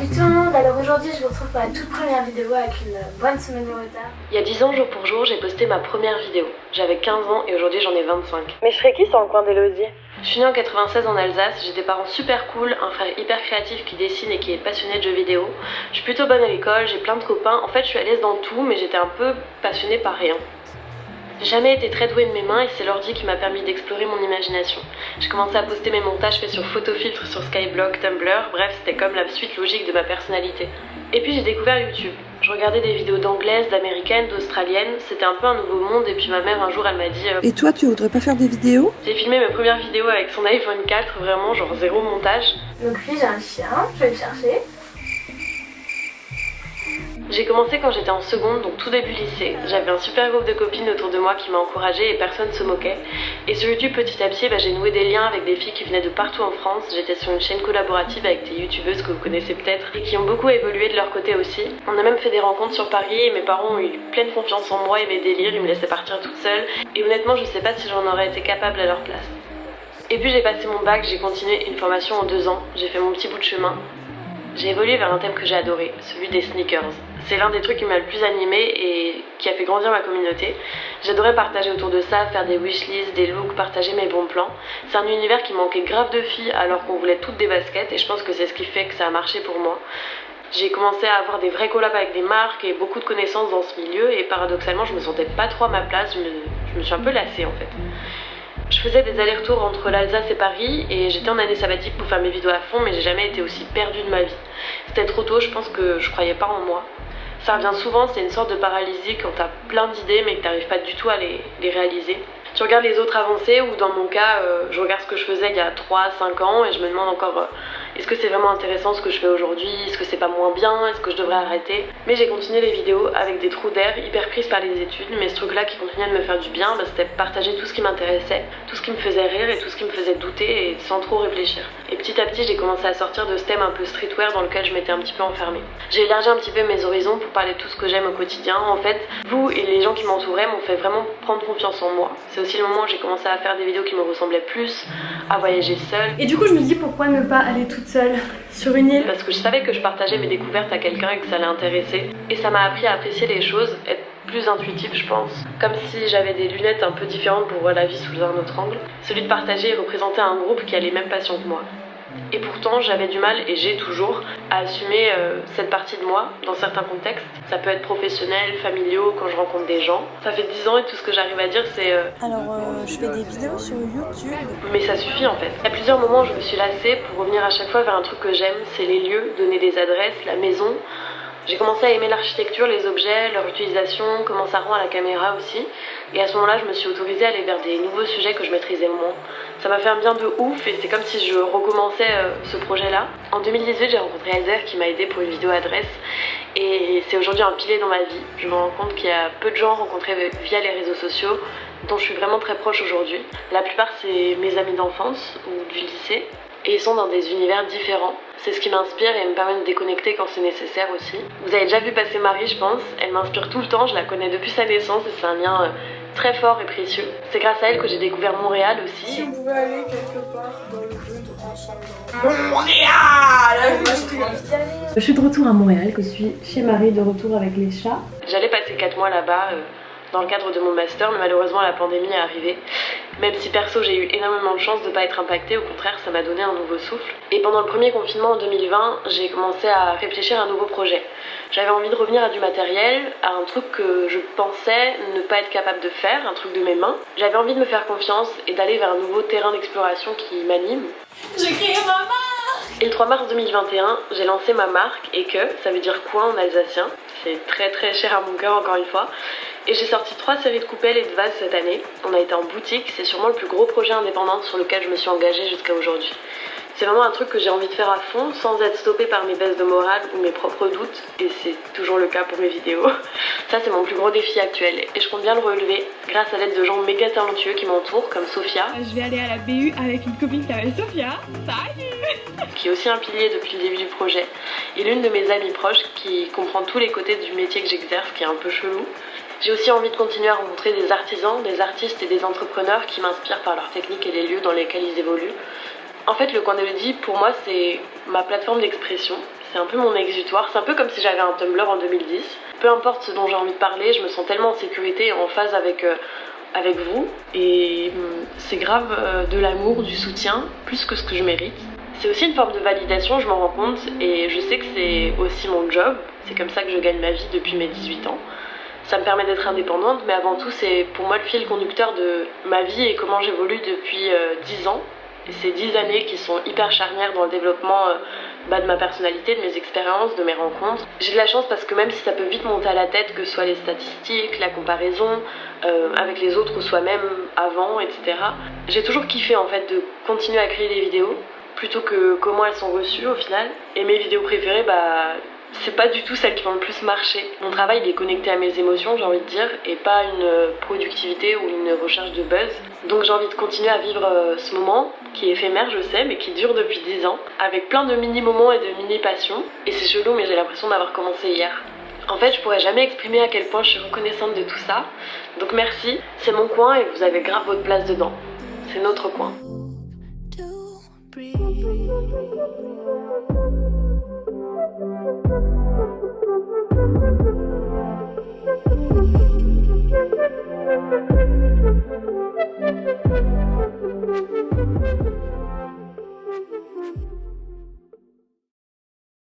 Salut tout le monde, alors aujourd'hui je vous retrouve pour la toute première vidéo avec une bonne semaine de retard. Il y a 10 ans, jour pour jour, j'ai posté ma première vidéo. J'avais 15 ans et aujourd'hui j'en ai 25. Mais je serais qui sans le coin d'Élodie? Je suis née en 96 en Alsace, j'ai des parents super cool, un frère hyper créatif qui dessine et qui est passionné de jeux vidéo. Je suis plutôt bonne à l'école, j'ai plein de copains, en fait je suis à l'aise dans tout mais j'étais un peu passionnée par rien. J'ai jamais été très douée de mes mains et c'est l'ordi qui m'a permis d'explorer mon imagination. J'ai commencé à poster mes montages faits sur Photofiltre, sur Skyblock, Tumblr, bref c'était comme la suite logique de ma personnalité. Et puis j'ai découvert YouTube. Je regardais des vidéos d'anglaises, d'américaines, d'australiennes, c'était un peu un nouveau monde et puis ma mère un jour elle m'a dit Et toi tu voudrais pas faire des vidéos? J'ai filmé mes premières vidéos avec son iPhone 4, vraiment genre zéro montage. Donc lui j'ai un chien, je vais le chercher. J'ai commencé quand j'étais en seconde, donc tout début lycée. J'avais un super groupe de copines autour de moi qui m'a encouragée et personne se moquait. Et sur YouTube, petit à petit, j'ai noué des liens avec des filles qui venaient de partout en France. J'étais sur une chaîne collaborative avec des youtubeuses que vous connaissez peut-être et qui ont beaucoup évolué de leur côté aussi. On a même fait des rencontres sur Paris et mes parents ont eu pleine confiance en moi et mes délires. Ils me laissaient partir toute seule. Et honnêtement, je sais pas si j'en aurais été capable à leur place. Et puis j'ai passé mon bac, j'ai continué une formation en 2 ans. J'ai fait mon petit bout de chemin. J'ai évolué vers un thème que j'ai adoré, celui des sneakers. C'est l'un des trucs qui m'a le plus animée et qui a fait grandir ma communauté. J'adorais partager autour de ça, faire des wishlists, des looks, partager mes bons plans. C'est un univers qui manquait grave de filles alors qu'on voulait toutes des baskets et je pense que c'est ce qui fait que ça a marché pour moi. J'ai commencé à avoir des vrais collabs avec des marques et beaucoup de connaissances dans ce milieu et paradoxalement je me sentais pas trop à ma place, je me suis un peu lassée en fait. Je faisais des allers-retours entre l'Alsace et Paris et j'étais en année sabbatique pour faire mes vidéos à fond mais j'ai jamais été aussi perdue de ma vie. C'était trop tôt, je pense que je croyais pas en moi. Ça revient souvent, c'est une sorte de paralysie quand t'as plein d'idées mais que t'arrives pas du tout à les réaliser. Tu regardes les autres avancer ou dans mon cas, je regarde ce que je faisais il y a 3-5 ans et je me demande encore est-ce que c'est vraiment intéressant ce que je fais aujourd'hui? Est-ce que c'est pas moins bien? Est-ce que je devrais arrêter? Mais j'ai continué les vidéos avec des trous d'air hyper prises par les études, mais ce truc là qui continuait de me faire du bien, c'était partager tout ce qui m'intéressait, tout ce qui me faisait rire et tout ce qui me faisait douter et sans trop réfléchir. Et petit à petit j'ai commencé à sortir de ce thème un peu streetwear dans lequel je m'étais un petit peu enfermée. J'ai élargi un petit peu mes horizons pour parler de tout ce que j'aime au quotidien. En fait, vous et les gens qui m'entouraient m'ont fait vraiment prendre confiance en moi. C'est aussi le moment où j'ai commencé à faire des vidéos qui me ressemblaient plus, à voyager seule. Et du coup je me dis pourquoi ne pas aller toute seule sur une île? Parce que je savais que je partageais mes découvertes à quelqu'un et que ça l'intéresser. Et ça m'a appris à apprécier les choses, être plus intuitive je pense. Comme si j'avais des lunettes un peu différentes pour voir la vie sous un autre angle. Celui de partager et représenter un groupe qui a les mêmes passions que moi. Et pourtant j'avais du mal, et j'ai toujours, à assumer cette partie de moi dans certains contextes. Ça peut être professionnel, familiaux, quand je rencontre des gens. Ça fait 10 ans et tout ce que j'arrive à dire c'est Je fais des vidéos sur YouTube. mais ça suffit en fait. Il y a plusieurs moments où je me suis lassée pour revenir à chaque fois vers un truc que j'aime, c'est les lieux, donner des adresses, la maison. J'ai commencé à aimer l'architecture, les objets, leur utilisation, comment ça rend à la caméra aussi. Et à ce moment-là, je me suis autorisée à aller vers des nouveaux sujets que je maîtrisais moins. Ça m'a fait un bien de ouf et c'est comme si je recommençais ce projet-là. En 2018, j'ai rencontré Elzer qui m'a aidée pour une vidéo adresse. Et c'est aujourd'hui un pilier dans ma vie. Je me rends compte qu'il y a peu de gens rencontrés via les réseaux sociaux dont je suis vraiment très proche aujourd'hui. La plupart, c'est mes amis d'enfance ou du lycée. Et ils sont dans des univers différents. C'est ce qui m'inspire et me permet de déconnecter quand c'est nécessaire aussi. Vous avez déjà vu passer Marie, je pense. Elle m'inspire tout le temps, je la connais depuis sa naissance et c'est un lien très fort et précieux. C'est grâce à elle que j'ai découvert Montréal aussi. Si on pouvait aller quelque part dans le monde ensemble. Montréal! Moi j'ai envie d'y aller. Je suis de retour à Montréal, que je suis chez Marie, de retour avec les chats. J'allais passer 4 mois là-bas dans le cadre de mon master, mais malheureusement la pandémie est arrivée. Même si perso j'ai eu énormément de chance de ne pas être impactée, au contraire ça m'a donné un nouveau souffle. Et pendant le premier confinement en 2020, j'ai commencé à réfléchir à un nouveau projet. J'avais envie de revenir à du matériel, à un truc que je pensais ne pas être capable de faire, un truc de mes mains. J'avais envie de me faire confiance et d'aller vers un nouveau terrain d'exploration qui m'anime. J'ai créé ma marque! Et le 3 mars 2021, j'ai lancé ma marque et que, ça veut dire quoi en alsacien? C'est très très cher à mon cœur encore une fois. Et j'ai sorti 3 séries de coupelles et de vases cette année. On a été en boutique, c'est sûrement le plus gros projet indépendant sur lequel je me suis engagée jusqu'à aujourd'hui. C'est vraiment un truc que j'ai envie de faire à fond, sans être stoppée par mes baisses de morale ou mes propres doutes, et c'est toujours le cas pour mes vidéos. Ça c'est mon plus gros défi actuel, et je compte bien le relever grâce à l'aide de gens méga talentueux qui m'entourent, comme Sophia. Je vais aller à la BU avec une copine qui s'appelle Sophia. Salut! Qui est aussi un pilier depuis le début du projet, et l'une de mes amies proches qui comprend tous les côtés du métier que j'exerce, qui est un peu chelou. J'ai aussi envie de continuer à rencontrer des artisans, des artistes et des entrepreneurs qui m'inspirent par leurs techniques et les lieux dans lesquels ils évoluent. En fait, le coin d'Élodie, pour moi, c'est ma plateforme d'expression. C'est un peu mon exutoire, c'est un peu comme si j'avais un Tumblr en 2010. Peu importe ce dont j'ai envie de parler, je me sens tellement en sécurité et en phase avec vous. Et c'est grave de l'amour, du soutien, plus que ce que je mérite. C'est aussi une forme de validation, je m'en rends compte, et je sais que c'est aussi mon job. C'est comme ça que je gagne ma vie depuis mes 18 ans. Ça me permet d'être indépendante, mais avant tout, c'est pour moi le fil conducteur de ma vie et comment j'évolue depuis 10 ans. Et ces 10 années qui sont hyper charnières dans le développement de ma personnalité, de mes expériences, de mes rencontres. J'ai de la chance parce que même si ça peut vite monter à la tête, que ce soit les statistiques, la comparaison avec les autres ou soi-même avant, etc. J'ai toujours kiffé en fait de continuer à créer des vidéos plutôt que comment elles sont reçues au final. Et mes vidéos préférées, c'est pas du tout celles qui vont le plus marcher. Mon travail il est connecté à mes émotions, j'ai envie de dire, et pas une productivité ou une recherche de buzz. Donc j'ai envie de continuer à vivre ce moment, qui est éphémère je sais, mais qui dure depuis 10 ans, avec plein de mini-moments et de mini-passions. Et c'est chelou, mais j'ai l'impression d'avoir commencé hier. En fait, je pourrais jamais exprimer à quel point je suis reconnaissante de tout ça. Donc merci, c'est mon coin et vous avez grave votre place dedans. C'est notre coin. To breathe.